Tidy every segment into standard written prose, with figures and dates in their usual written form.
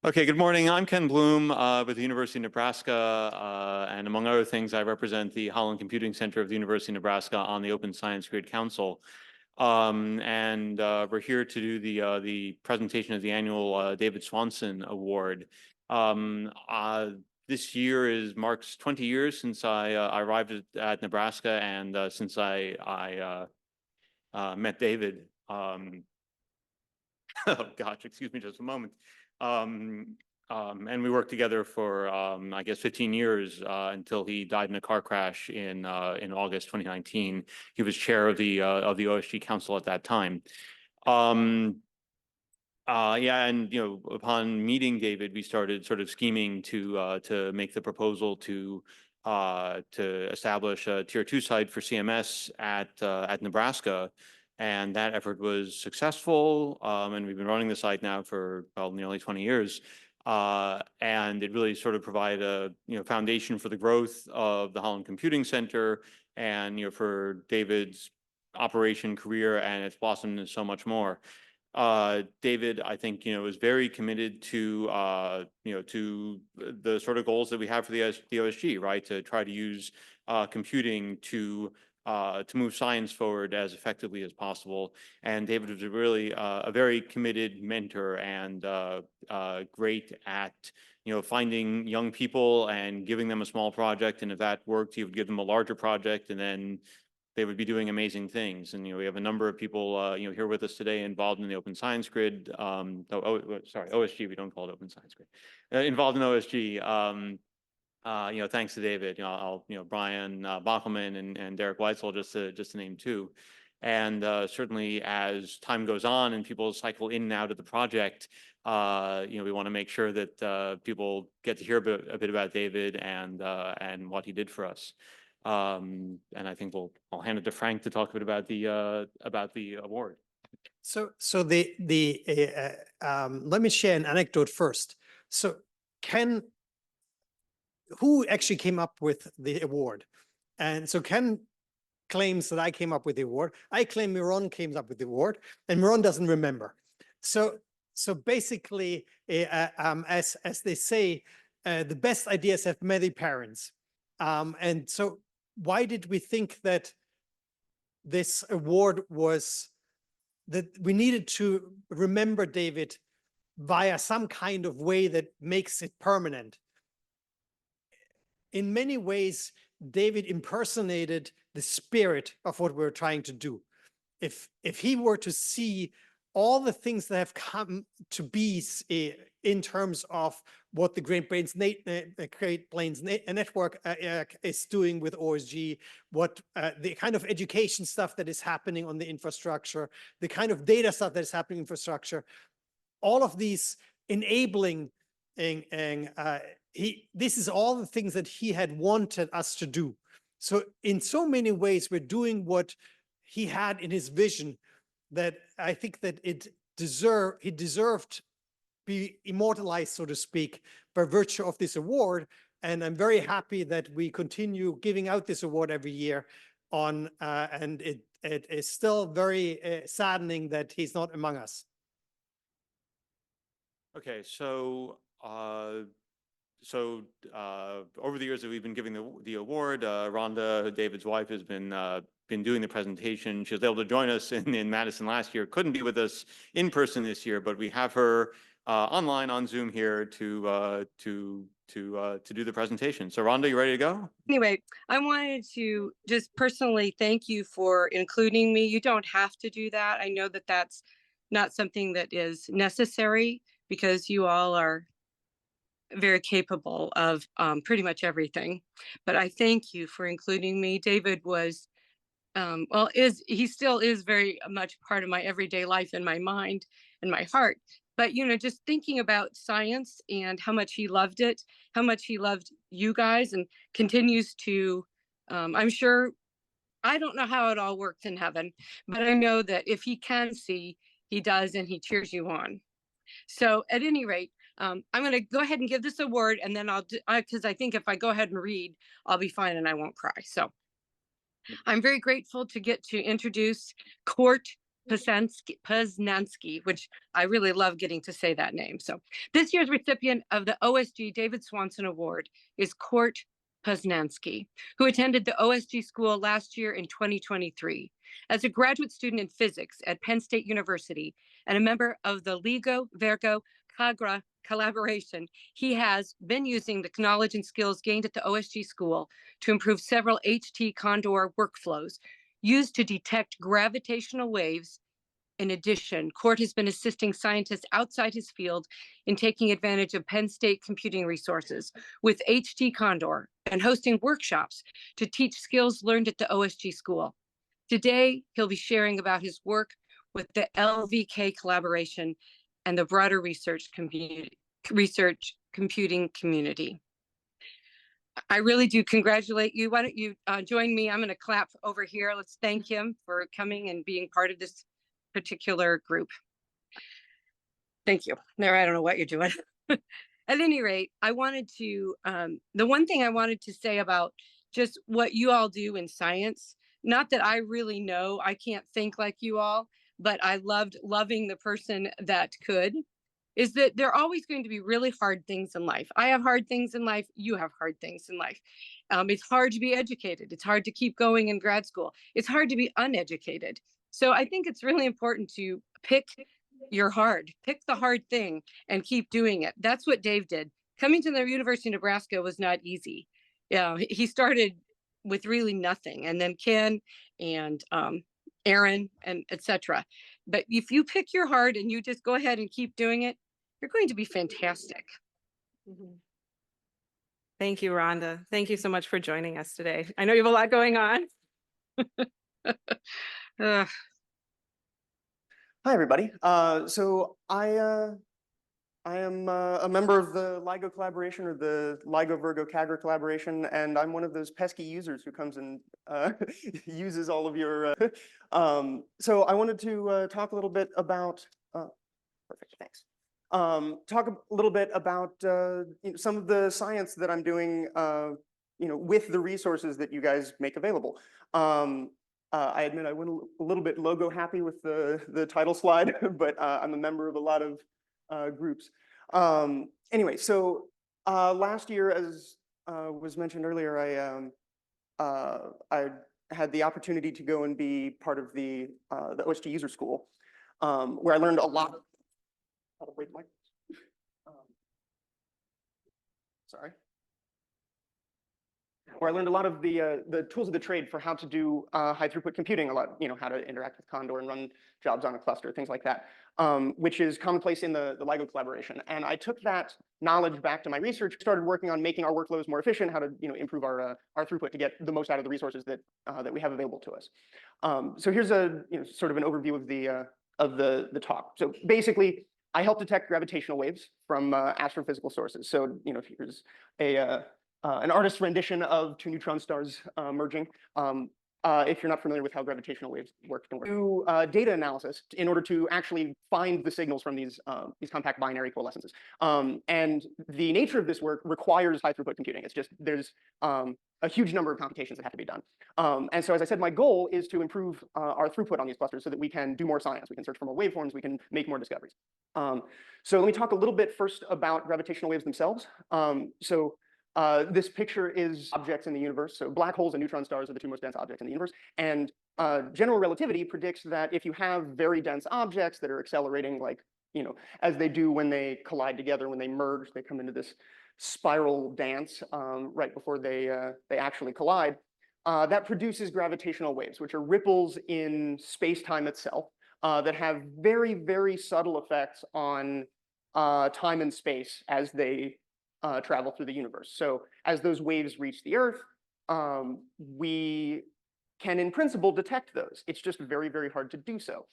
Okay, good morning. I'm Ken Bloom with the University of Nebraska, and among other things, I represent the Holland Computing Center of the University of Nebraska on the Open Science Grid Council. We're here to do the presentation of the annual David Swanson Award. This year marks 20 years since I arrived at Nebraska and since I met David. Oh gosh, excuse me just a moment. And we worked together for, I guess, 15 years until he died in a car crash in August 2019. He was chair of the OSG Council at that time. Yeah, and upon meeting David, we started sort of scheming to make the proposal to establish a Tier 2 site for CMS at Nebraska. And that effort was successful, and we've been running the site now for nearly 20 years. And it really sort of provided a foundation for the growth of the Holland Computing Center and for David's operation career, and it's blossomed into so much more. David, I think, is very committed to to the sort of goals that we have for the OSG, right? To try to use computing to move science forward as effectively as possible. And David was really a very committed mentor and great at finding young people and giving them a small project, and if that worked, he would give them a larger project, and then they would be doing amazing things. And we have a number of people here with us today involved in the Open Science Grid. Sorry, OSG. We don't call it Open Science Grid. Involved in OSG. Thanks to David, Brian Bockelman and Derek Weitzel, just to name two. And certainly as time goes on and people cycle in and out of the project, we want to make sure that people get to hear a bit about David and what he did for us. And I think I'll hand it to Frank to talk a bit about the award. So let me share an anecdote first. So Ken, who actually came up with the award? And so Ken claims that I came up with the award. I claim Miron came up with the award, and Miron doesn't remember. So basically, as they say, the best ideas have many parents. And so why did we think that this award was that we needed to remember David via some kind of way that makes it permanent? In many ways, David impersonated the spirit of what we're trying to do. If he were to see all the things that have come to be in terms of what the Great Plains Network is doing with OSG, what the kind of education stuff that is happening on the infrastructure, the kind of data stuff that is happening in infrastructure, all of these enabling this is all the things that he had wanted us to do. So in so many ways, we're doing what he had in his vision, that I think that he deserved be immortalized, so to speak, by virtue of this award. And I'm very happy that we continue giving out this award every year and it is still very saddening that he's not among us. Okay, so over the years that we've been giving the award, Ronda, David's wife, has been doing the presentation. She was able to join us in Madison last year. Couldn't be with us in person this year, but we have her online on Zoom here to do the presentation. So Ronda, you ready to go? Anyway, I wanted to just personally thank you for including me. You don't have to do that. I know that that's not something that is necessary because you all are very capable of pretty much everything. But I thank you for including me. David was, he still is very much part of my everyday life in my mind and my heart. But, just thinking about science and how much he loved it, how much he loved you guys and continues to, I'm sure, I don't know how it all works in heaven, but I know that if he can see, he does, and he cheers you on. So at any rate, I'm going to go ahead and give this award, and then because I think if I go ahead and read, I'll be fine and I won't cry. So I'm very grateful to get to introduce Cort Posnansky, which I really love getting to say that name. So this year's recipient of the OSG David Swanson Award is Cort Posnansky, who attended the OSG school last year in 2023. As a graduate student in physics at Penn State University and a member of the LIGO-VIRGO Collaboration, he has been using the knowledge and skills gained at the OSG school to improve several HT Condor workflows used to detect gravitational waves. In addition, Cort has been assisting scientists outside his field in taking advantage of Penn State computing resources with HT Condor and hosting workshops to teach skills learned at the OSG school. Today, he'll be sharing about his work with the LVK collaboration and the broader research computing community. I really do congratulate you. Why don't you join me? I'm going to clap over here. Let's thank him for coming and being part of this particular group. Thank you. There, I don't know what you're doing. At any rate, I wanted to, the one thing I wanted to say about just what you all do in science, not that I really know, I can't think like you all, but I loved loving the person that could, is that there are always going to be really hard things in life. I have hard things in life. You have hard things in life. It's hard to be educated. It's hard to keep going in grad school. It's hard to be uneducated. So I think it's really important to pick the hard thing and keep doing it. That's what Dave did. Coming to the University of Nebraska was not easy. Yeah, he started with really nothing, and then Ken and Aaron and etc. But if you pick your heart and you just go ahead and keep doing it, you're going to be fantastic. Thank you, Rhonda. Thank you so much for joining us today. I know you have a lot going on. Hi, everybody. So I am a member of the LIGO collaboration, or the LIGO-VIRGO Collaboration, and I'm one of those pesky users who comes and uses all of your. So I wanted to talk a little bit about. Perfect, thanks. Talk a little bit about some of the science that I'm doing, with the resources that you guys make available. I admit I went a little bit logo happy with the title slide, but I'm a member of a lot of groups. Anyway, so last year, as was mentioned earlier, I had the opportunity to go and be part of the OSG user school, where I learned a lot. How to break my. Sorry. Where I learned a lot of the tools of the trade for how to do high throughput computing, a lot, how to interact with Condor and run jobs on a cluster, things like that, which is commonplace in the LIGO collaboration. And I took that knowledge back to my research, started working on making our workflows more efficient, how to improve our throughput to get the most out of the resources that we have available to us. So here's a sort of an overview of the talk. So basically, I help detect gravitational waves from astrophysical sources. So here's an artist's rendition of two neutron stars merging. If you're not familiar with how gravitational waves work, don't worry. Do data analysis in order to actually find the signals from these compact binary coalescences. And the nature of this work requires high throughput computing. It's just there's a huge number of computations that have to be done. And so, as I said, my goal is to improve our throughput on these clusters so that we can do more science. We can search for more waveforms. We can make more discoveries. So let me talk a little bit first about gravitational waves themselves. This picture is objects in the universe. So black holes and neutron stars are the two most dense objects in the universe. And general relativity predicts that if you have very dense objects that are accelerating, as they do when they collide together, when they merge, they come into this spiral dance right before they actually collide. That produces gravitational waves, which are ripples in space-time itself that have very, very subtle effects on time and space as they travel through the universe. So as those waves reach the Earth, we can, in principle, detect those. It's just very, very hard to do so.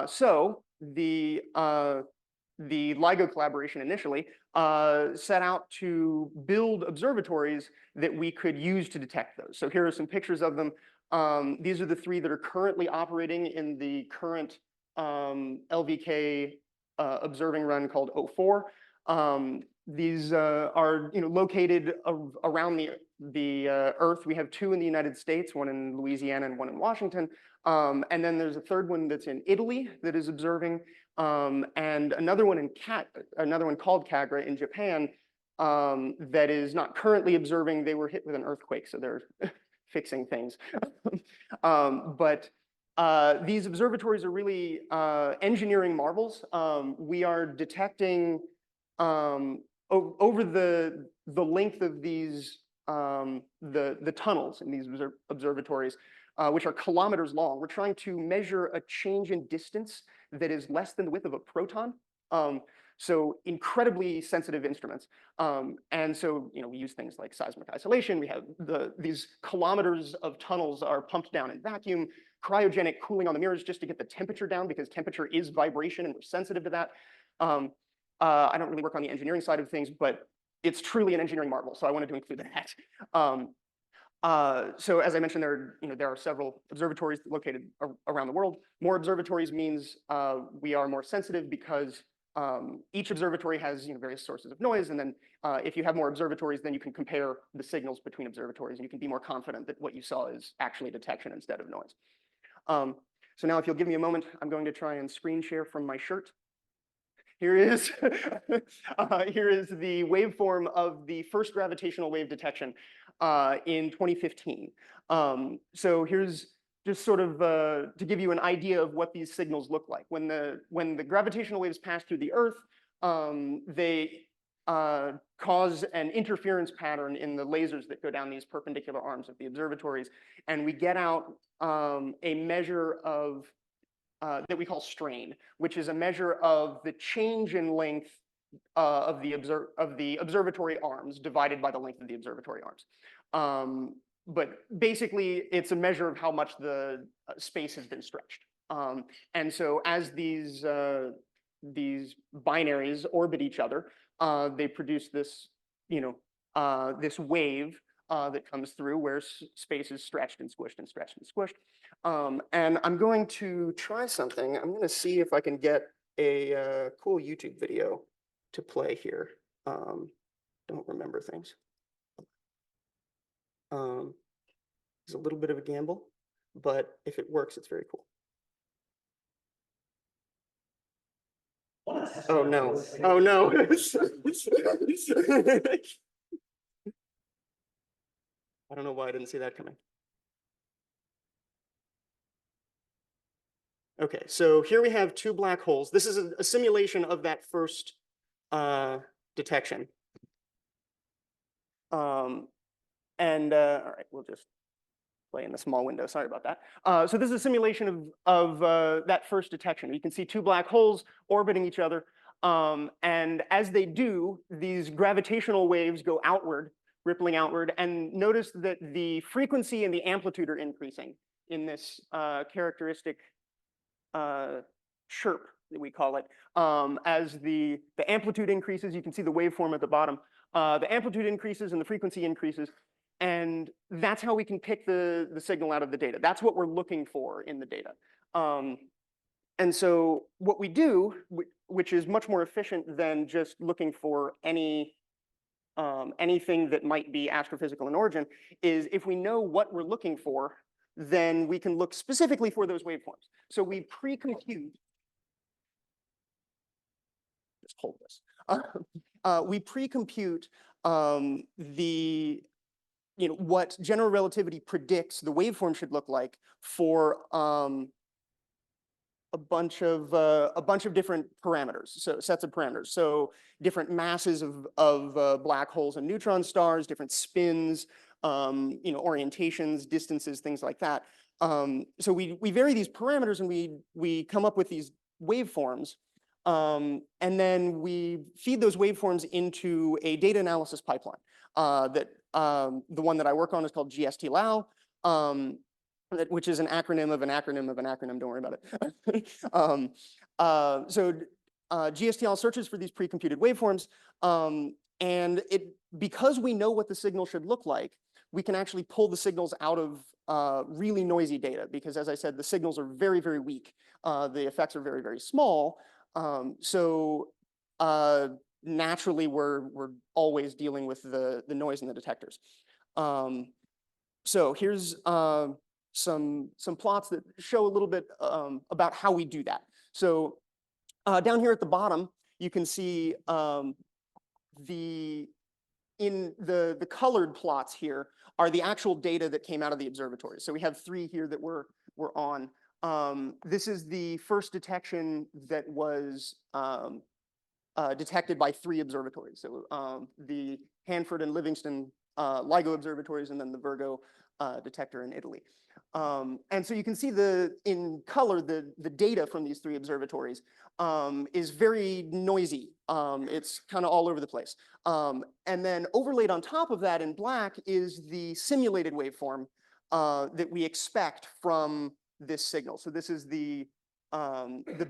So the LIGO collaboration initially set out to build observatories that we could use to detect those. So here are some pictures of them. These are the three that are currently operating in the current LVK observing run called 04. These are located around the the Earth. We have 2 in the United States, one in Louisiana and one in Washington. And then there's a third one that's in Italy that is observing, and another one called Kagra in Japan that is not currently observing. They were hit with an earthquake, so they're fixing things. But these observatories are really engineering marvels. We are detecting over the length of these the tunnels in these observatories, which are kilometers long. We're trying to measure a change in distance that is less than the width of a proton. So incredibly sensitive instruments. And so, we use things like seismic isolation. We have these kilometers of tunnels are pumped down in vacuum, cryogenic cooling on the mirrors just to get the temperature down, because temperature is vibration and we're sensitive to that. I don't really work on the engineering side of things, but it's truly an engineering marvel, so I wanted to include that. So as I mentioned, there are several observatories located around the world. More observatories means we are more sensitive, because each observatory has various sources of noise, and then if you have more observatories, then you can compare the signals between observatories, and you can be more confident that what you saw is actually detection instead of noise. So now, if you'll give me a moment, I'm going to try and screen share from my shirt. Here is here is the waveform of the first gravitational wave detection in 2015. So here's just sort of to give you an idea of what these signals look like. When the gravitational waves pass through the Earth, they cause an interference pattern in the lasers that go down these perpendicular arms of the observatories, and we get out a measure of that we call strain, which is a measure of the change in length of the observatory arms divided by the length of the observatory arms. But basically, it's a measure of how much the space has been stretched. And so as these binaries orbit each other, they produce this, this wave that comes through where space is stretched and squished and stretched and squished. And I'm going to try something. I'm going to see if I can get a cool YouTube video to play here. Don't remember things. It's a little bit of a gamble, but if it works, it's very cool. Oh no! Oh no! I don't know why I didn't see that coming. Okay, so here we have 2 black holes. This is a simulation of that first detection. All right, we'll just play in the small window. Sorry about that. So this is a simulation of that first detection. You can see 2 black holes orbiting each other. And as they do, these gravitational waves go outward, rippling outward. And notice that the frequency and the amplitude are increasing in this characteristic chirp, that we call it. As the amplitude increases, you can see the waveform at the bottom. The amplitude increases and the frequency increases. And that's how we can pick the signal out of the data. That's what we're looking for in the data. And so what we do, which is much more efficient than just looking for anything that might be astrophysical in origin, is if we know what we're looking for, then we can look specifically for those waveforms. So we pre-compute. Just hold this. We pre-compute what general relativity predicts the waveform should look like for a bunch of different parameters, so sets of parameters. So different masses of black holes and neutron stars, different spins, orientations, distances, things like that. So we vary these parameters, and we come up with these waveforms. And then we feed those waveforms into a data analysis pipeline. The one that I work on is called GST-LAO, which is an acronym of an acronym of an acronym. Don't worry about it. So GST-LAO searches for these pre-computed waveforms, and because we know what the signal should look like, we can actually pull the signals out of really noisy data, because, as I said, the signals are very, very weak. The effects are very, very small. So naturally, we're always dealing with the noise in the detectors. So here's some plots that show a little bit about how we do that. So down here at the bottom, you can see the colored plots here are the actual data that came out of the observatory. So we have 3 here that we're on. This is the first detection that was detected by 3 observatories. So the Hanford and Livingston LIGO observatories, and then the Virgo detector in Italy. And so you can see in color, the data from these 3 observatories is very noisy. It's kind of all over the place. And then overlaid on top of that in black is the simulated waveform that we expect from this signal. So this is the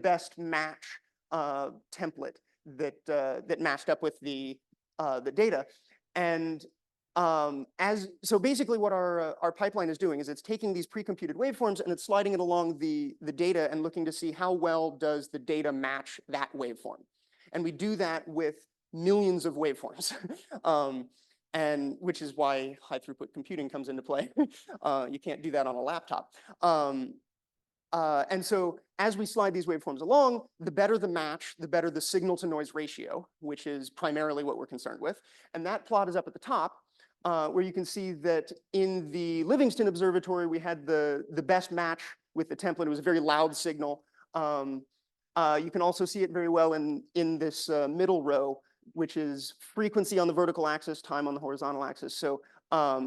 best match template that matched up with the data. And so basically what our pipeline is doing is it's taking these pre-computed waveforms and it's sliding it along the data and looking to see how well does the data match that waveform. And we do that with millions of waveforms, and which is why high throughput computing comes into play. You can't do that on a laptop. And so as we slide these waveforms along, the better the match, the better the signal to noise ratio, which is primarily what we're concerned with. And that plot is up at the top, where you can see that in the Livingston Observatory, we had the best match with the template. It was a very loud signal. You can also see it very well in this middle row, which is frequency on the vertical axis, time on the horizontal axis. So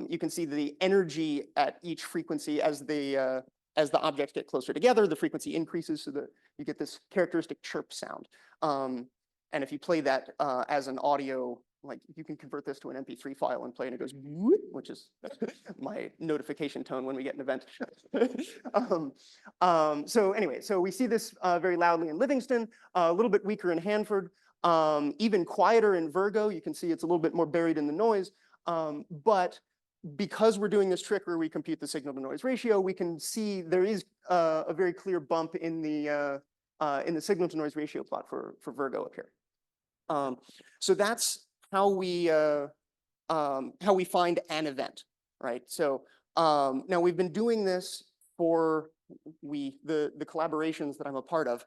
you can see the energy at each frequency as the objects get closer together, the frequency increases so that you get this characteristic chirp sound. And if you play that as an audio, like you can convert this to an MP3 file and play and it goes, whoop, which is my notification tone when we get an event. So anyway, so we see this very loudly in Livingston, a little bit weaker in Hanford, even quieter in Virgo. You can see it's a little bit more buried in the noise, but because we're doing this trick where we compute the signal to noise ratio, we can see there is a very clear bump in the signal to noise ratio plot for Virgo up here. So that's how we find an event, right? So now we've been doing this for the collaborations that I'm a part of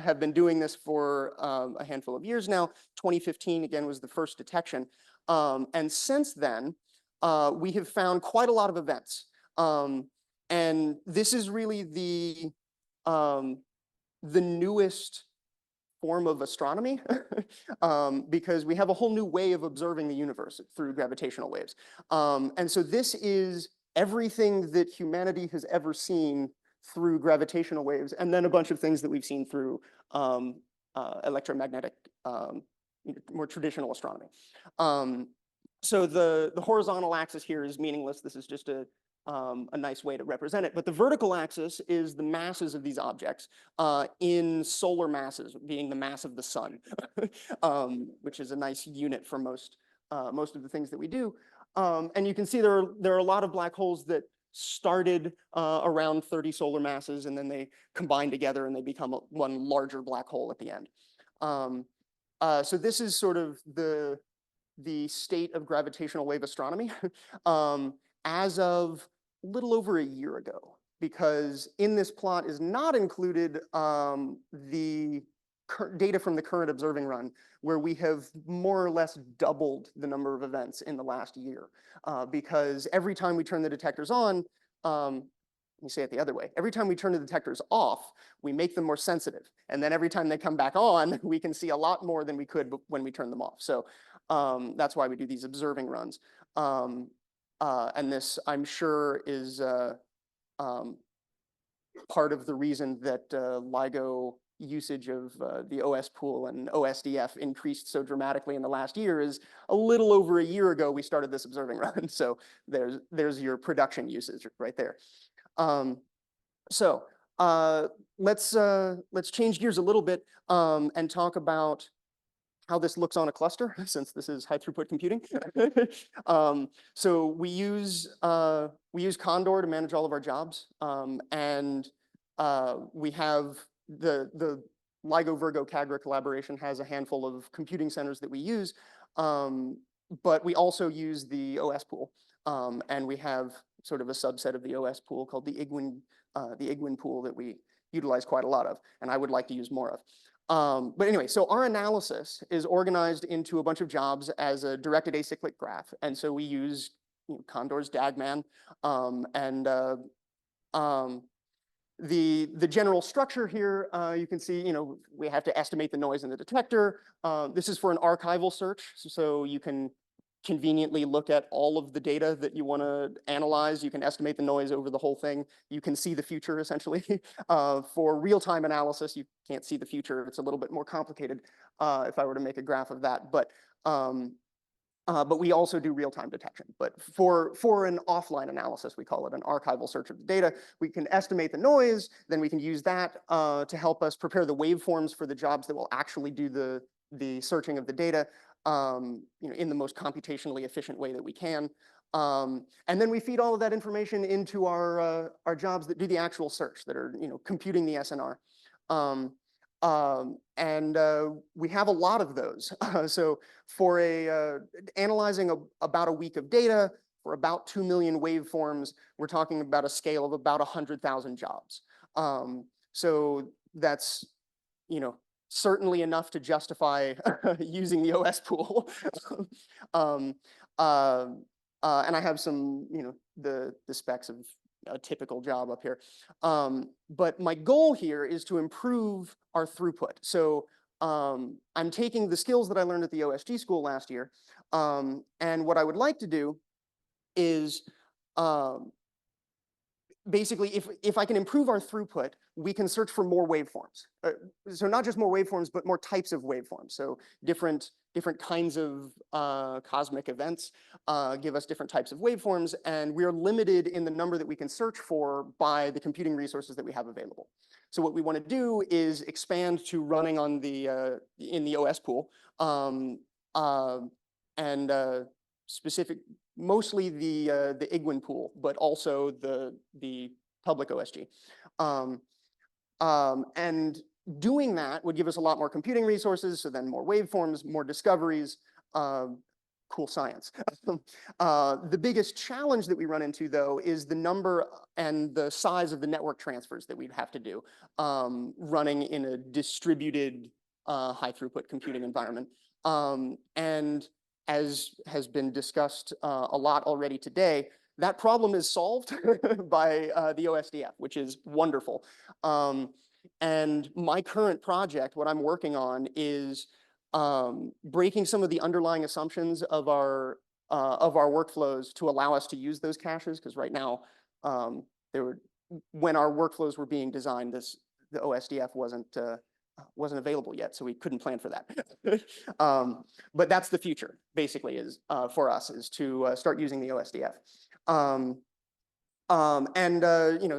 have been doing this for a handful of years now. 2015 again was the first detection, and since then we have found quite a lot of events, and this is really the newest form of astronomy because we have a whole new way of observing the universe through gravitational waves. And so this is everything that humanity has ever seen through gravitational waves, and then a bunch of things that we've seen through electromagnetic, more traditional astronomy. So the horizontal axis here is meaningless. This is just a nice way to represent it. But the vertical axis is the masses of these objects in solar masses, being the mass of the sun, which is a nice unit for most of the things that we do. And you can see there are a lot of black holes that started around 30 solar masses, and then they combine together and they become one larger black hole at the end. So this is sort of the state of gravitational wave astronomy as of a little over a year ago, because in this plot is not included the data from the current observing run, where we have more or less doubled the number of events in the last year, because every time we turn the detectors on, let me say it the other way, every time we turn the detectors off, we make them more sensitive. And then every time they come back on, we can see a lot more than we could when we turn them off. So that's why we do these observing runs. And this, I'm sure, is part of the reason that LIGO usage of the OS pool and OSDF increased so dramatically in the last year. Is a little over a year ago we started this observing run. So there's your production usage right there. So let's change gears a little bit and talk about how this looks on a cluster, since this is high throughput computing. So we use Condor to manage all of our jobs, and we have the LIGO-VIRGO collaboration has a handful of computing centers that we use, but we also use the OS pool. And we have sort of a subset of the OS pool called the IGWIN pool that we utilize quite a lot of, and I would like to use more of. But anyway, so our analysis is organized into a bunch of jobs as a directed acyclic graph. And so we use Condor's DAGMAN, and the general structure here, you can see, we have to estimate the noise in the detector. This is for an archival search, so you can conveniently look at all of the data that you want to analyze. You can estimate the noise over the whole thing. You can see the future, essentially. For real-time analysis, you can't see the future. It's a little bit more complicated if I were to make a graph of that. But we also do real-time detection. But for an offline analysis, we call it an archival search of the data. We can estimate the noise, then we can use that to help us prepare the waveforms for the jobs that will actually do the searching of the data in the most computationally efficient way that we can. And then we feed all of that information into our jobs that do the actual search, that are computing the SNR. And we have a lot of those. So for analyzing about a week of data for about 2 million waveforms, we're talking about a scale of about 100,000 jobs. So that's, certainly enough to justify using the OS pool. And I have some, the specs of a typical job up here. But my goal here is to improve our throughput. So I'm taking the skills that I learned at the OSG school last year, and what I would like to do is basically, if I can improve our throughput, we can search for more waveforms. So not just more waveforms, but more types of waveforms. So different kinds of cosmic events give us different types of waveforms, and we're limited in the number that we can search for by the computing resources that we have available. So what we want to do is expand to running on in the OS pool, and mostly the IGWIN pool, but also the public OSG. And doing that would give us a lot more computing resources, so then more waveforms, more discoveries, cool science. The biggest challenge that we run into, though, is the number and the size of the network transfers that we'd have to do running in a distributed high throughput computing environment. And as has been discussed a lot already today, that problem is solved by the OSDF, which is wonderful. And my current project, what I'm working on, is breaking some of the underlying assumptions of our workflows to allow us to use those caches. Because right now, when our workflows were being designed, the OSDF wasn't available yet, so we couldn't plan for that. But that's the future, basically, is for us, is to start using the OSDF.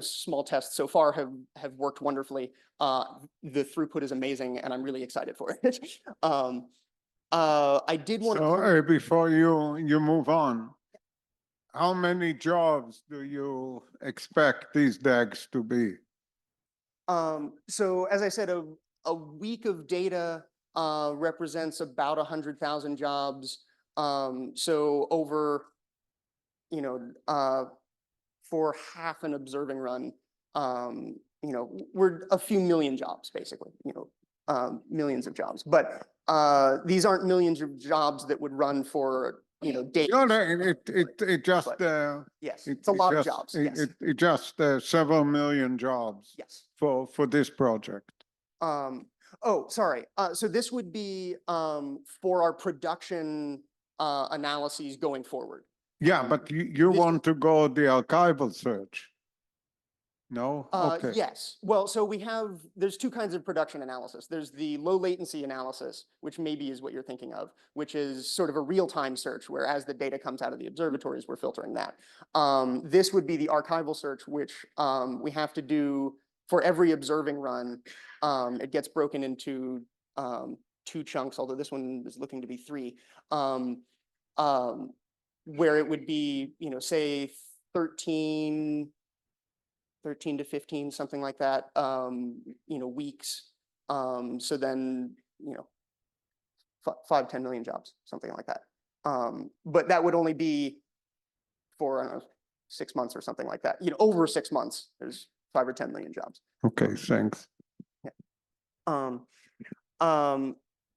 Small tests so far have worked wonderfully. The throughput is amazing, and I'm really excited for it. I did want to. So before you move on, how many jobs do you expect these DAGs to be? So as I said, a week of data represents about 100,000 jobs. So over, for half an observing run, we're a few million jobs, basically, millions of jobs. But these aren't millions of jobs that would run for, days. No, it just yes, it's a lot of jobs. Yes. It just several million jobs. Yes. For this project. Oh, sorry. So this would be for our production analyses going forward. Yeah, but you want to go the archival search? No? Okay. Yes. Well, so there's two kinds of production analysis. There's the low latency analysis, which maybe is what you're thinking of, which is sort of a real-time search, where as the data comes out of the observatories, we're filtering that. This would be the archival search, which we have to do for every observing run. It gets broken into 2 chunks, although this one is looking to be 3, where it would be, say 13 to 15, something like that, weeks. So then, 5-10 million jobs, something like that. But that would only be for, I don't know, 6 months or something like that. You know, over 6 months, there's 5 or 10 million jobs. Okay, thanks.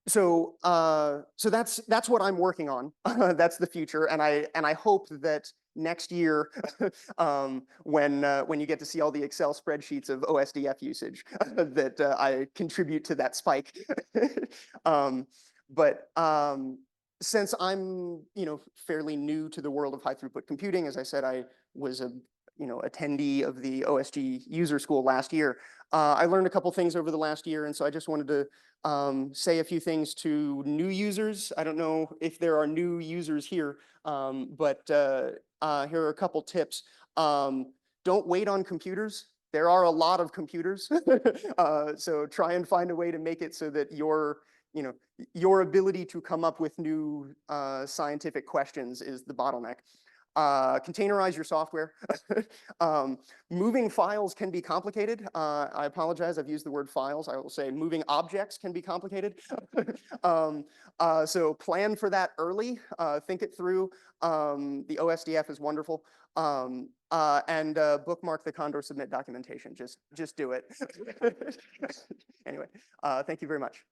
So that's what I'm working on. That's the future, and I hope that next year, when you get to see all the Excel spreadsheets of OSDF usage, that I contribute to that spike. But since I'm fairly new to the world of high throughput computing, as I said, I was a attendee of the OSG user school last year. I learned a couple things over the last year, and so I just wanted to say a few things to new users. I don't know if there are new users here, but here are a couple tips. Don't wait on computers. There are a lot of computers, so try and find a way to make it so that your ability to come up with new scientific questions is the bottleneck. Containerize your software. Moving files can be complicated. I apologize, I've used the word files. I will say moving objects can be complicated. So plan for that early, think it through. The OSDF is wonderful. And bookmark the Condor submit documentation. Just do it. Anyway, thank you very much.